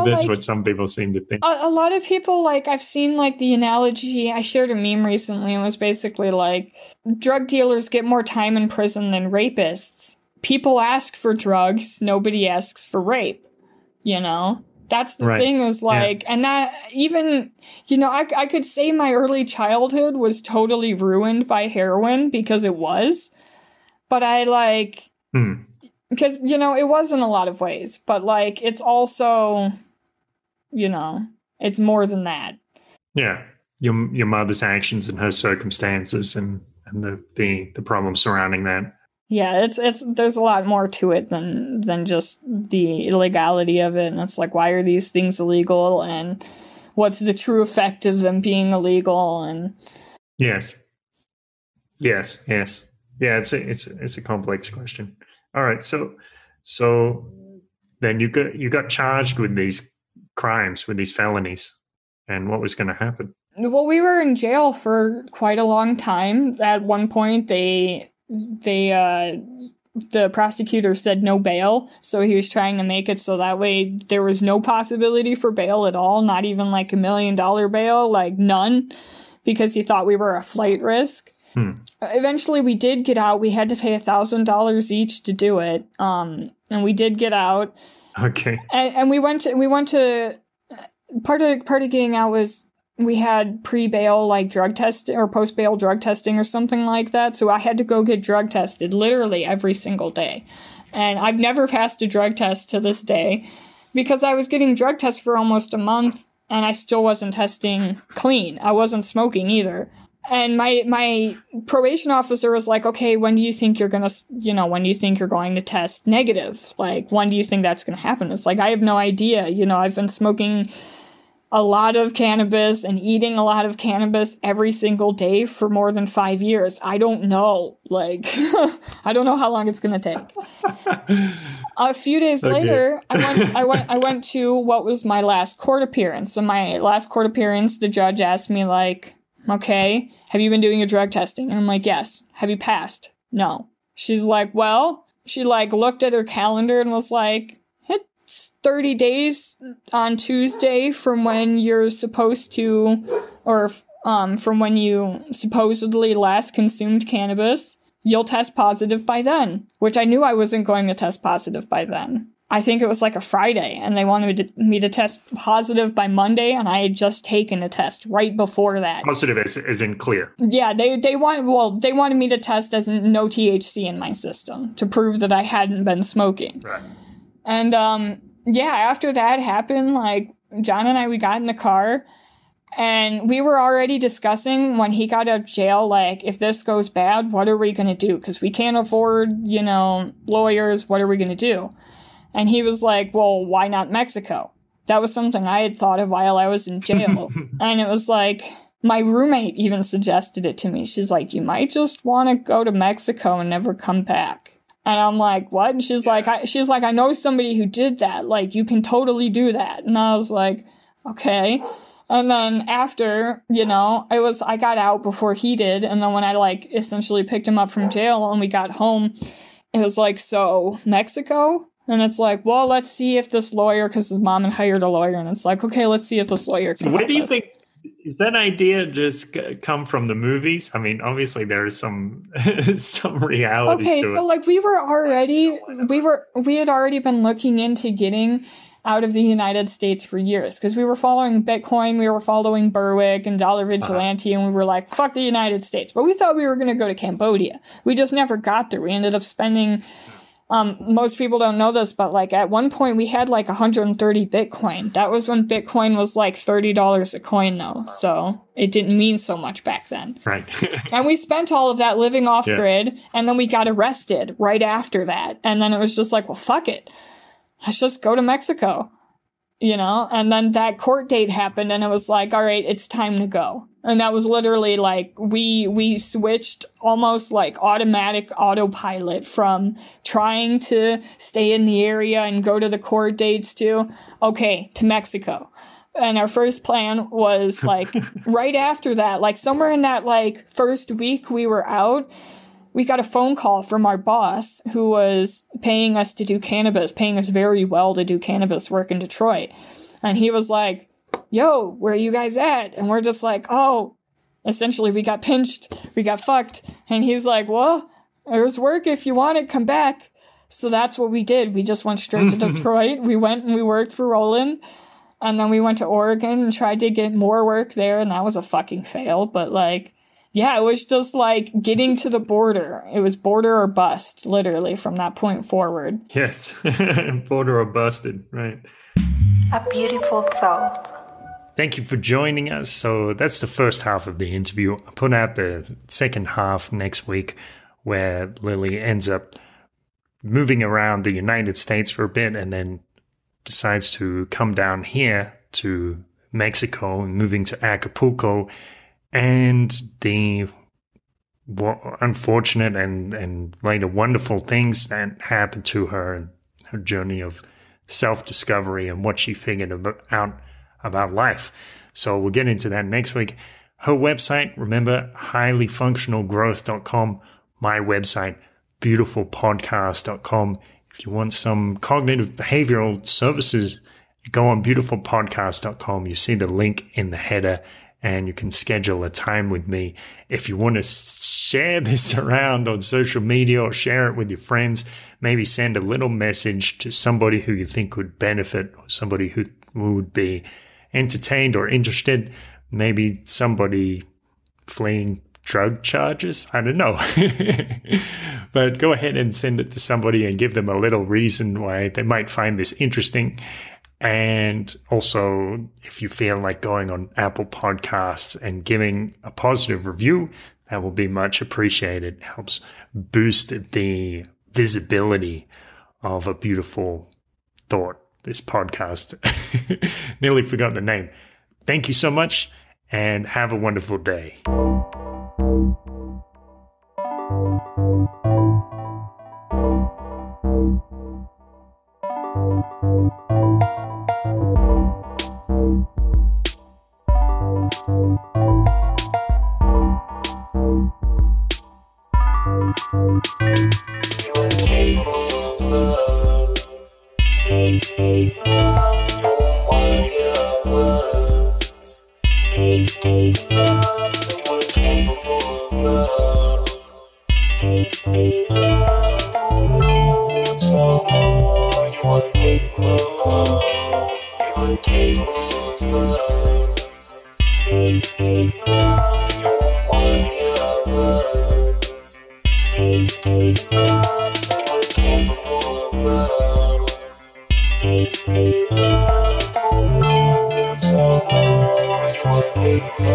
that's what some people seem to think. A lot of people, like, I've seen, like, the analogy, I shared a meme recently, and it was basically like, drug dealers get more time in prison than rapists. People ask for drugs, nobody asks for rape, That's the thing is, like, and that even, I could say my early childhood was totally ruined by heroin because it was. But I, like, because, it was in a lot of ways. But, like, it's also, it's more than that. Yeah. Your mother's actions and her circumstances and the problems surrounding that. Yeah, there's a lot more to it than just the illegality of it. And it's like, why are these things illegal? And what's the true effect of them being illegal? And yes. Yeah, it's a complex question. All right, so then you got charged with these crimes, with these felonies, and what was going to happen? Well, we were in jail for quite a long time. At one point, the prosecutor said no bail, so he was trying to make it so that way there was no possibility for bail at all, not even like $1 million bail, like none, because he thought we were a flight risk. Eventually we did get out. We had to pay $1,000 each to do it, and we did get out. Okay. And we went to part of getting out was we had pre-bail, like, drug testing or post-bail drug testing or something like that. So I had to go get drug tested literally every single day. And I've never passed a drug test to this day because I was getting drug tests for almost a month and I still wasn't testing clean. I wasn't smoking either. And my probation officer was like, okay, when do you think you're going to test negative? Like, when do you think that's going to happen? It's like, I have no idea. I've been smoking a lot of cannabis and eating a lot of cannabis every single day for more than 5 years. I don't know. Like, I don't know how long it's going to take. A few days later, I went to what was my last court appearance. So my last court appearance, the judge asked me, like, okay, have you been doing your drug testing? And I'm like, yes. Have you passed? No. She's like, well, she like looked at her calendar and was like, 30 days on Tuesday from when you're supposed to, or from when you supposedly last consumed cannabis, you'll test positive by then, which I knew I wasn't going to test positive by then. I think it was like a Friday, and they wanted me to test positive by Monday, and I had just taken a test right before that. Positive as in clear. Yeah, they wanted me to test as no THC in my system to prove that I hadn't been smoking. Right. And yeah, after that happened, like, John and I, we got in the car, and we were already discussing when he got out of jail, like, if this goes bad, what are we going to do? Because we can't afford, lawyers. What are we going to do? And he was like, well, why not Mexico? That was something I had thought of while I was in jail. And it was like, my roommate even suggested it to me. She's like, you might just want to go to Mexico and never come back. And I'm like, what? And she's like, I know somebody who did that. Like, you can totally do that. And I was like, okay. And then after, I got out before he did. And then when I like essentially picked him up from jail and we got home, it was like, so Mexico? And it's like, well, let's see if this lawyer, because his mom had hired a lawyer. And it's like, okay, let's see if this lawyer can Where do you think? Is that idea just come from the movies? I mean, obviously there is some reality to it. Okay, so like we had already been looking into getting out of the United States for years because we were following Bitcoin, we were following Berwick and Dollar Vigilante, and we were like, fuck the United States. But we thought we were going to go to Cambodia. We just never got there. We ended up spending... most people don't know this, but like at one point we had like 130 Bitcoin. That was when Bitcoin was like $30 a coin though. So it didn't mean so much back then. Right. And we spent all of that living off grid, and then we got arrested right after that. And then it was just like, well, fuck it. Let's just go to Mexico, And then that court date happened, and it was like, all right, it's time to go. And that was literally like, we switched almost like automatic autopilot from trying to stay in the area and go to the court dates to Mexico. And our first plan was like, right after that, like somewhere in that like first week we were out, we got a phone call from our boss who was paying us to do cannabis, paying us very well to do cannabis work in Detroit. And he was like, yo, where are you guys at? And we're just like, oh, essentially we got pinched, we got fucked. And he's like, well, there's work if you want it, come back. So that's what we did. We just went straight to Detroit. We went and we worked for Roland. And then we went to Oregon and tried to get more work there. And that was a fucking fail. But like, yeah, it was just like getting to the border. It was border or bust, literally, from that point forward. Yes, border or busted, right. A beautiful thought. Thank you for joining us. So that's the first half of the interview. I'll put out the second half next week where Lily ends up moving around the United States for a bit and then decides to come down here to Mexico and moving to Acapulco, and the unfortunate and later wonderful things that happened to her and her journey of self-discovery and what she figured out about life. So we'll get into that next week. Her website, remember, highlyfunctionalgrowth.com. My website, beautifulpodcast.com. If you want some cognitive behavioral services, go on beautifulpodcast.com. You see the link in the header, and you can schedule a time with me. If you want to share this around on social media or share it with your friends, maybe send a little message to somebody who you think would benefit, or somebody who would be entertained or interested, maybe somebody fleeing drug charges. I don't know. But go ahead and send it to somebody and give them a little reason why they might find this interesting. And also, if you feel like going on Apple Podcasts and giving a positive review, that will be much appreciated. It helps boost the visibility of A Beautiful Thought, this podcast. Nearly forgot the name. Thank you so much, and have a wonderful day. Love.